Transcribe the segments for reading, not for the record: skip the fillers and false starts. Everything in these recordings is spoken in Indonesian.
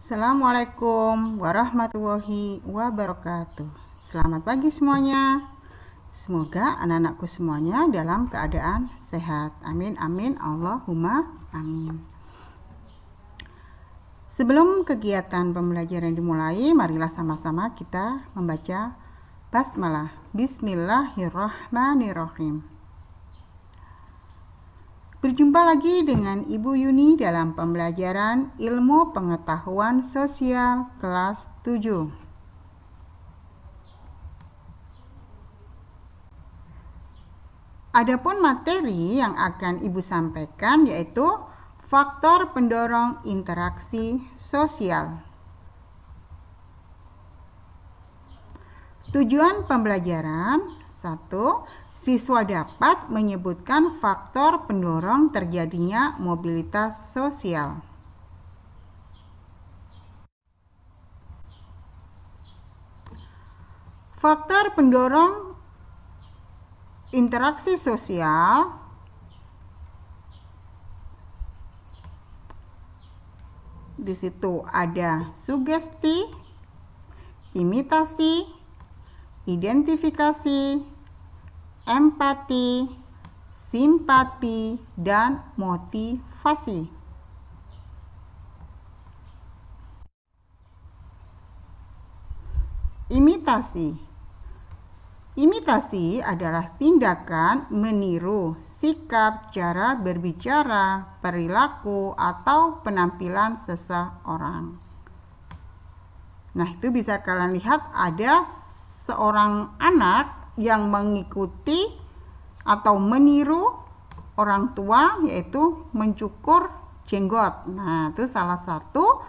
Assalamualaikum warahmatullahi wabarakatuh. Selamat pagi semuanya. Semoga anak-anakku semuanya dalam keadaan sehat. Amin, amin, Allahumma amin. Sebelum kegiatan pembelajaran dimulai, marilah sama-sama kita membaca basmalah. Bismillahirrahmanirrahim. Berjumpa lagi dengan Ibu Yuni dalam pembelajaran Ilmu Pengetahuan Sosial kelas 7. Adapun materi yang akan Ibu sampaikan yaitu faktor pendorong interaksi sosial. Tujuan pembelajaran 1. Siswa dapat menyebutkan faktor pendorong terjadinya mobilitas sosial. Faktor pendorong interaksi sosial di situ ada sugesti, imitasi, identifikasi, empati, simpati, dan motivasi. Imitasi adalah tindakan meniru sikap, cara berbicara, perilaku, atau penampilan seseorang. Nah, itu bisa kalian lihat ada seorang anak yang mengikuti atau meniru orang tua, yaitu mencukur jenggot. Nah, itu salah satu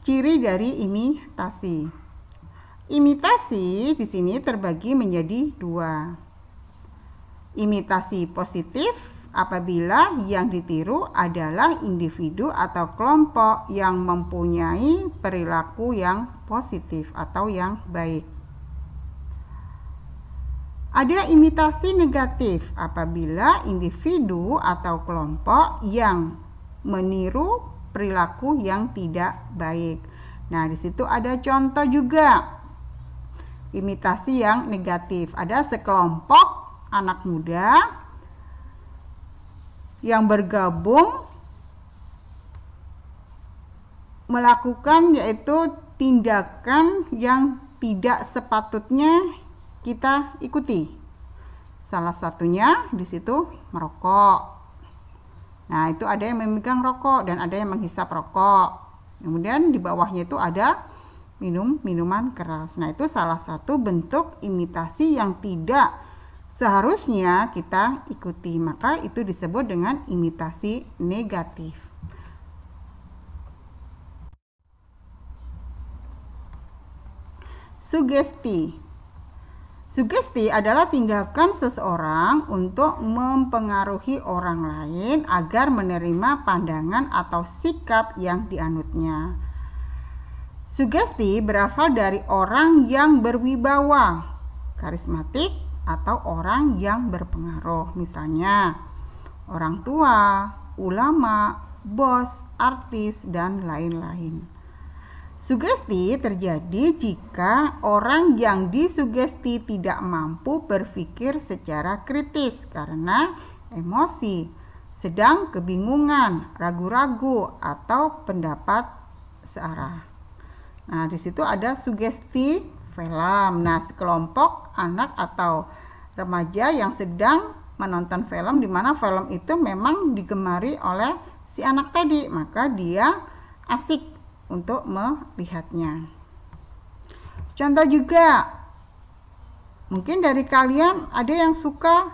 ciri dari imitasi. Imitasi di sini terbagi menjadi dua. Imitasi positif apabila yang ditiru adalah individu atau kelompok yang mempunyai perilaku yang positif atau yang baik. Ada imitasi negatif apabila individu atau kelompok yang meniru perilaku yang tidak baik. Nah, di situ ada contoh juga imitasi yang negatif. Ada sekelompok anak muda yang bergabung melakukan yaitu tindakan yang tidak sepatutnya kita ikuti. Salah satunya di situ merokok. Nah, itu ada yang memegang rokok dan ada yang menghisap rokok. Kemudian di bawahnya itu ada minum minuman keras. Nah, itu salah satu bentuk imitasi yang tidak seharusnya kita ikuti. Maka itu disebut dengan imitasi negatif. Sugesti adalah tindakan seseorang untuk mempengaruhi orang lain agar menerima pandangan atau sikap yang dianutnya. Sugesti berasal dari orang yang berwibawa, karismatik, atau orang yang berpengaruh. Misalnya, orang tua, ulama, bos, artis, dan lain-lain. Sugesti terjadi jika orang yang disugesti tidak mampu berpikir secara kritis karena emosi, sedang kebingungan, ragu-ragu, atau pendapat searah. Nah, di situ ada sugesti film. Nah, sekelompok anak atau remaja yang sedang menonton film di mana film itu memang digemari oleh si anak tadi, maka dia asik untuk melihatnya. Contoh juga, mungkin dari kalian ada yang suka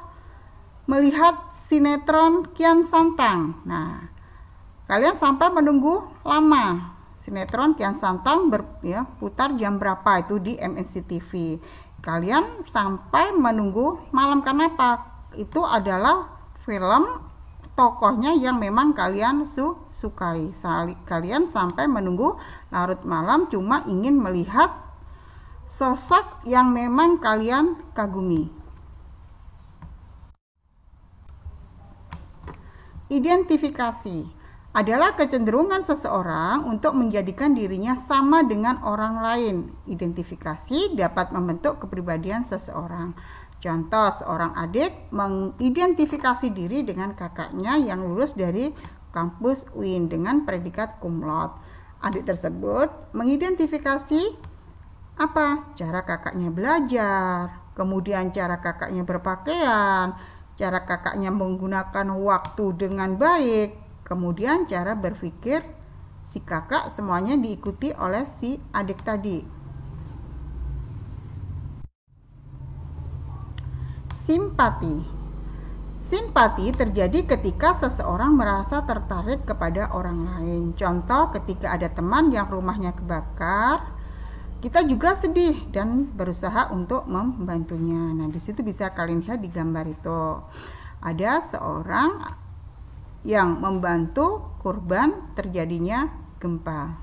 melihat sinetron Kian Santang. Nah, kalian sampai menunggu lama. Sinetron Kian Santang putar jam berapa itu di MNC TV. Kalian sampai menunggu malam karena apa? Itu adalah film tokohnya yang memang kalian sukai. Kalian sampai menunggu larut malam cuma ingin melihat sosok yang memang kalian kagumi. Identifikasi adalah kecenderungan seseorang untuk menjadikan dirinya sama dengan orang lain. Identifikasi dapat membentuk kepribadian seseorang. Contoh, seorang adik mengidentifikasi diri dengan kakaknya yang lulus dari kampus UIN dengan predikat cum laude. Adik tersebut mengidentifikasi apa? Cara kakaknya belajar, kemudian cara kakaknya berpakaian, cara kakaknya menggunakan waktu dengan baik, kemudian cara berpikir si kakak, semuanya diikuti oleh si adik tadi. Simpati. Simpati terjadi ketika seseorang merasa tertarik kepada orang lain. Contoh, ketika ada teman yang rumahnya kebakar, kita juga sedih dan berusaha untuk membantunya. Nah, di situ bisa kalian lihat di gambar itu. Ada seorang yang membantu korban terjadinya gempa.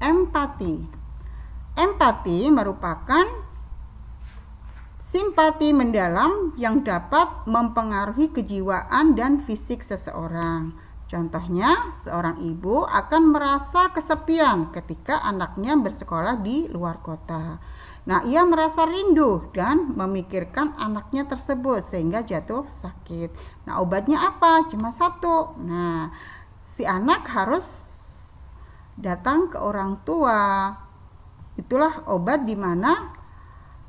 Empati. Empati merupakan simpati mendalam yang dapat mempengaruhi kejiwaan dan fisik seseorang. Contohnya, seorang ibu akan merasa kesepian ketika anaknya bersekolah di luar kota. Nah, ia merasa rindu dan memikirkan anaknya tersebut sehingga jatuh sakit. Nah, obatnya apa? Cuma satu. Nah, si anak harus datang ke orang tua. Itulah obat di mana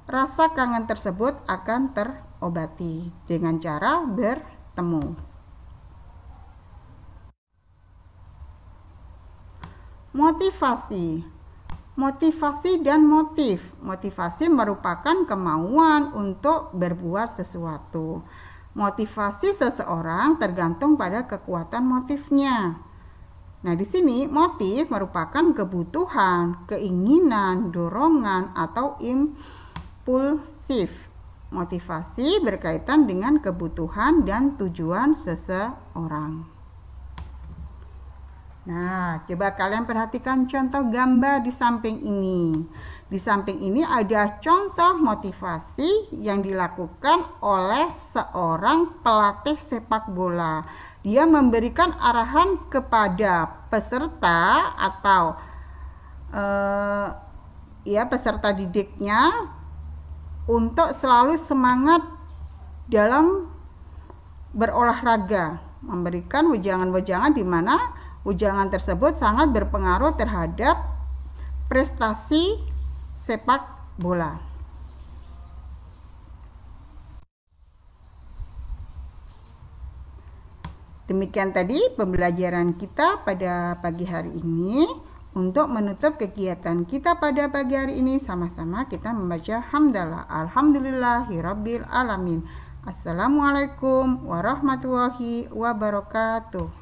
rasa kangen tersebut akan terobati dengan cara bertemu. Motivasi. Motivasi dan motif. Motivasi merupakan kemauan untuk berbuat sesuatu. Motivasi seseorang tergantung pada kekuatan motifnya. Nah, di sini motif merupakan kebutuhan, keinginan, dorongan, atau impulsif. Motivasi berkaitan dengan kebutuhan dan tujuan seseorang. Nah, coba kalian perhatikan contoh gambar di samping ini. Di samping ini ada contoh motivasi yang dilakukan oleh seorang pelatih sepak bola. Dia memberikan arahan kepada peserta atau peserta didiknya untuk selalu semangat dalam berolahraga, memberikan wejangan-wejangan di mana ujangan tersebut sangat berpengaruh terhadap prestasi sepak bola. Demikian tadi pembelajaran kita pada pagi hari ini. Untuk menutup kegiatan kita pada pagi hari ini, sama-sama kita membaca hamdalah. Alhamdulillahirabbil alamin. Assalamualaikum warahmatullahi wabarakatuh.